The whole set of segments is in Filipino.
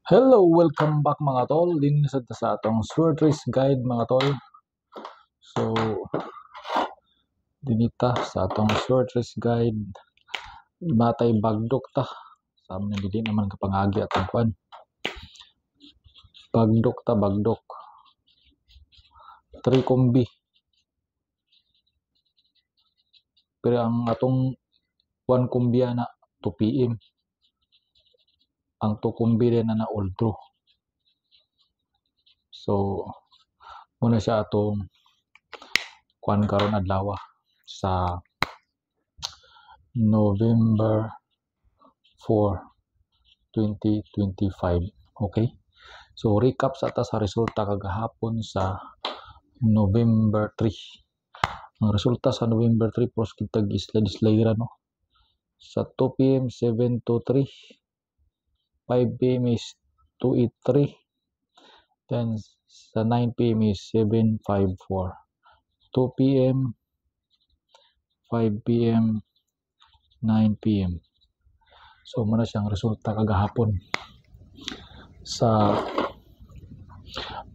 Hello, welcome back mga tol. Din sa atong sword race guide mga tol. So, dinita sa atong sword race guide matay bagdok ta. Sa amin dili naman kapangagi atong kwan. Bagdok ta, bagdok. 3 kombi. Pero ang atong 1 kombi na 2 PM. Ang 2 kombi rin na old draw. So, muna siya atong kwan karon adlaw sa November 4, 2025. Okay? So, recap sa ta sa resulta kagahapon sa November 3. Ang resulta sa November 3, pros kitag isla-islay no? Sa 2 PM, 723. 5 PM is 283. Then, sa 9 PM is 754. 2 PM, 5 PM, 9 PM. So, muna siyang resulta kagahapon sa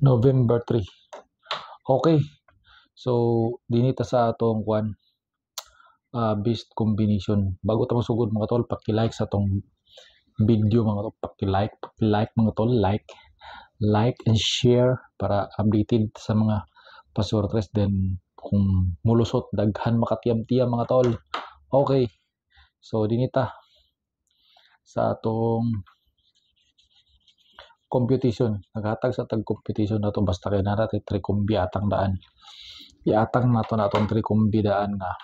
November 3. Okay. So, dinita sa atong kwan best combination. Bago ta masugod mga tol, paki-like sa atong video mga tol, paki-like mga tol, like and share para updated sa mga pasortres. Then kung mulusot daghan makatiyam-tiyam mga tol. Okay. So dinita sa atong competition, naghatag sa tag competition nato basta kay nara 3 kombi atang daan. Iatang nato na atong 3 kombi daan nga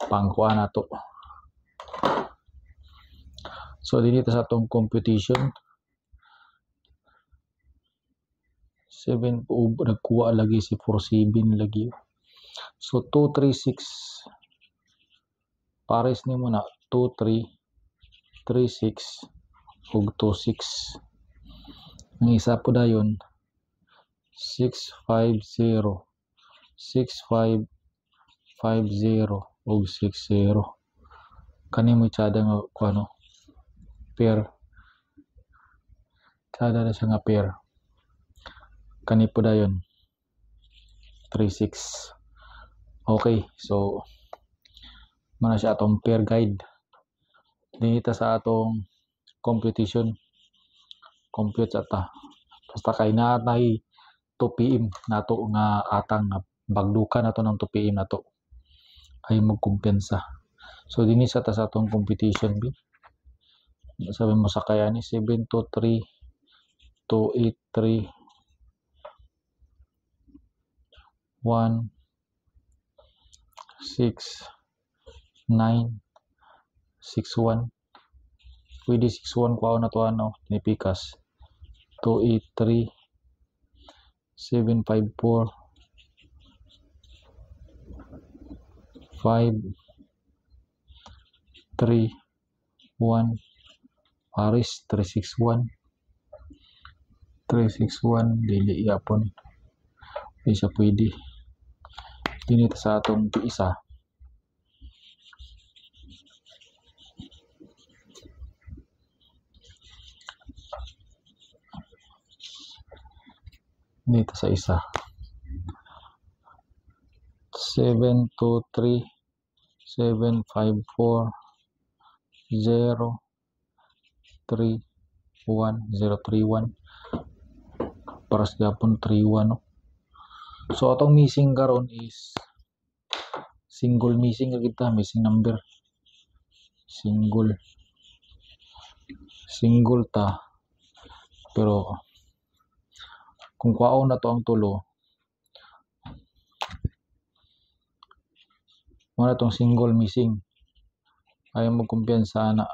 pangkuha nato. So dinito sa atong competition 7 nagkuha lagi si 47 lagi. So 236 pares nimo na 2336 ug 26. Ang isa po dayon 650 6550 ug 60. Kani mo tsada nga kuno pair. Tsada na siya nga pair. Kani po dayon 36. Okay, so mana siya atong pair guide. Dinita sa atong competition. Compute sa ta. Basta kay natay 2 PM nato nga atang nga bagdukan nato ng 2 PM nato ay magkumpensa. So dinisa ta sa atong competition bi. Sabi mo sa kaya ni 723 283 1 6 9 61. Pwede 61 kuha na to ano tinipikas. 283 754 5 3 1 Paris 361 dili yapon isa pwede dinito sa atong isa dito sa isa 723 754 0 3 1 031 para sa gapon 31 no? So atong missing karon is single missing kita, missing number single ta, pero kung kwaon na to ang tulo wala tong single missing ayaw mo kumpiyansa na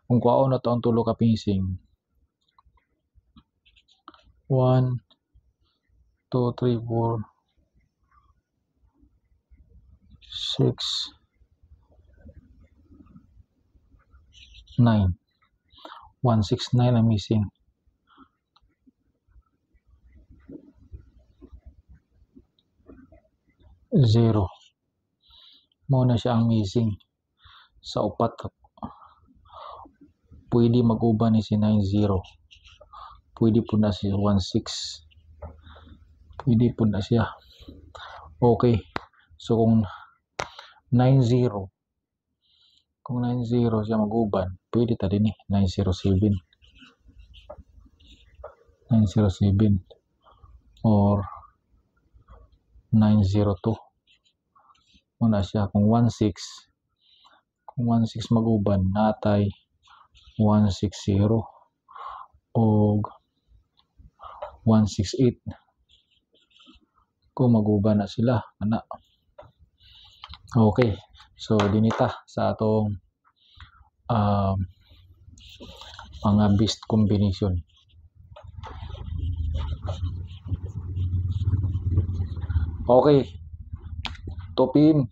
kung kwaon na to ang tulo ka missing 1 2 3 4 6 9 169 ang missing. Zero mo na siya ang missing sa upat pwede mag-uban ni si 90. Pwede po na si 16. Pwede po na siya. Okay. So kung 90, kung 90 siya mag-uban, pwede ta din 907. 907 or 902. Muna siya kung 16. Kung 16 mag-uban, natay 160 o 168. Kung mag-uban na sila, ana. Okay. So dinita sa atong mga best combination. Okay. Tupim.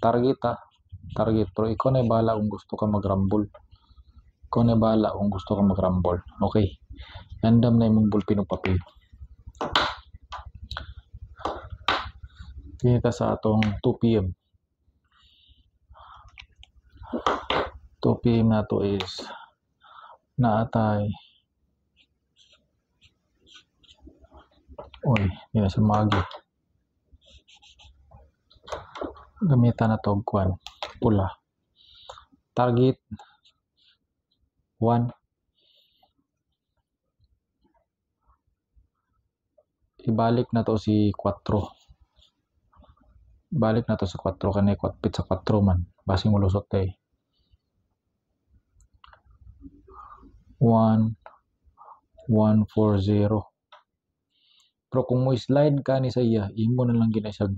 Target Target. Pero ikaw na bahala kung gusto ka mag-rumble. Ikaw na bahala kung gusto ka mag-rumble. Okay. Andam na yung bulpin o papel. Kita sa atong 2 p.m. 2 p.m. na to is naatay. Uy, hindi na siya magi. Gamitan na to kwan. Pula. Target 1. Ibalik na to si 4. Balik na to sa 4 kanay kwatpit sa 4 man. Basing mulusot tayo. 1, 140. Pero kung mo slide ka ni sa iya, imo na lang ginasag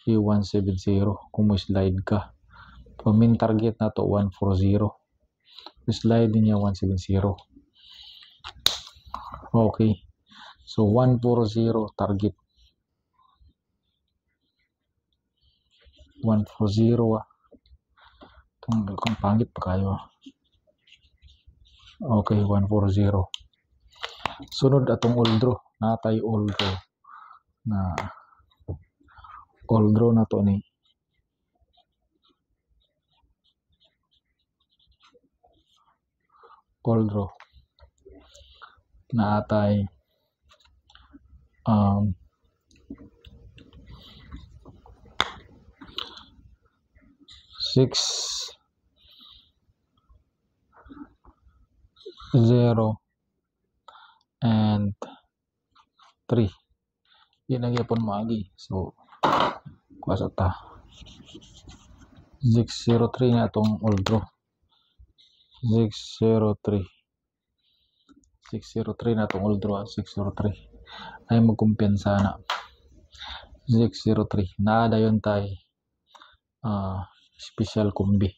i-170 kung mo slide ka. So main target na to 140. Slide niya 170. Okay. So 140 target. 140. Itong pangit pa kayo. Okay, 140. Sunod atong oldro. Natay oldro. Na oldro na to ni. Oldro. Natay 6, 0, and 3. Yan ang yapon magi. So, kuwasa ta. 603 na itong oldro. 603. 603 na itong oldro. 603. Ay magkumpiyansa na. 603. Naada yun tayo. Special combi.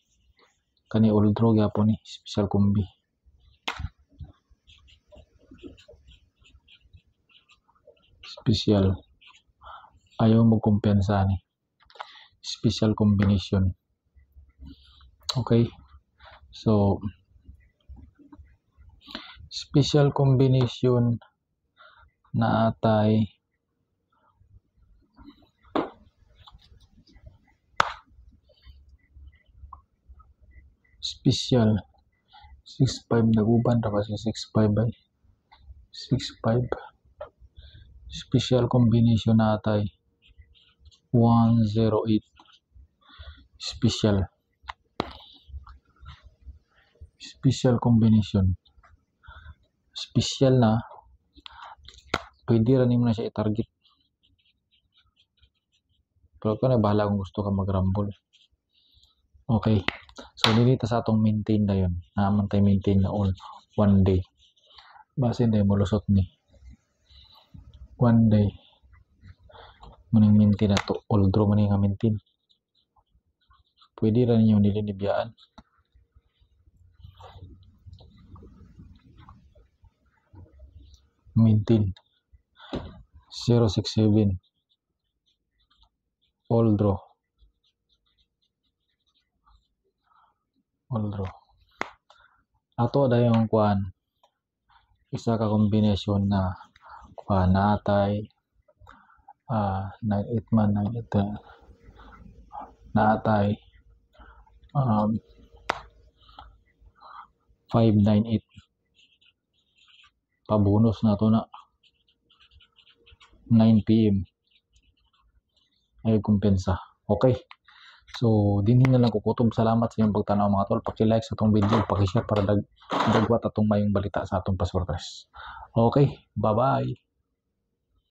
Kani oldro yapon ni. Special combi. Special. Ayaw mo kumpiyansa ni. Special combination. Okay. So, special combination na atay special 6-5 naguban ra ba si 6-5 ay 6-5 special combination na atay 108 special combination special na pwede rin mo na siya i-target pero ka na bahala kung gusto ka mag-rumble. Okay, so dito sa atong maintain na yun naman tayo maintain na all 1 day base na yung mulusot ni 1 day maning maintain na to oldro maning nga maintain pwede rin yung nilinibiyaan maintain 067 oldro ato dayong kuan isa ka kombinasyon na kuan natay 98 man 98 naatay 598 pabonus na to na 9 PM ay kumpensa. Okay. So, dinhi na lang kukutob. Salamat sa inyong pagtanaw mga tol. Paki-like sa itong video, paki-share para dagwat atong mayong balita sa atong pasortres. Okay, bye-bye.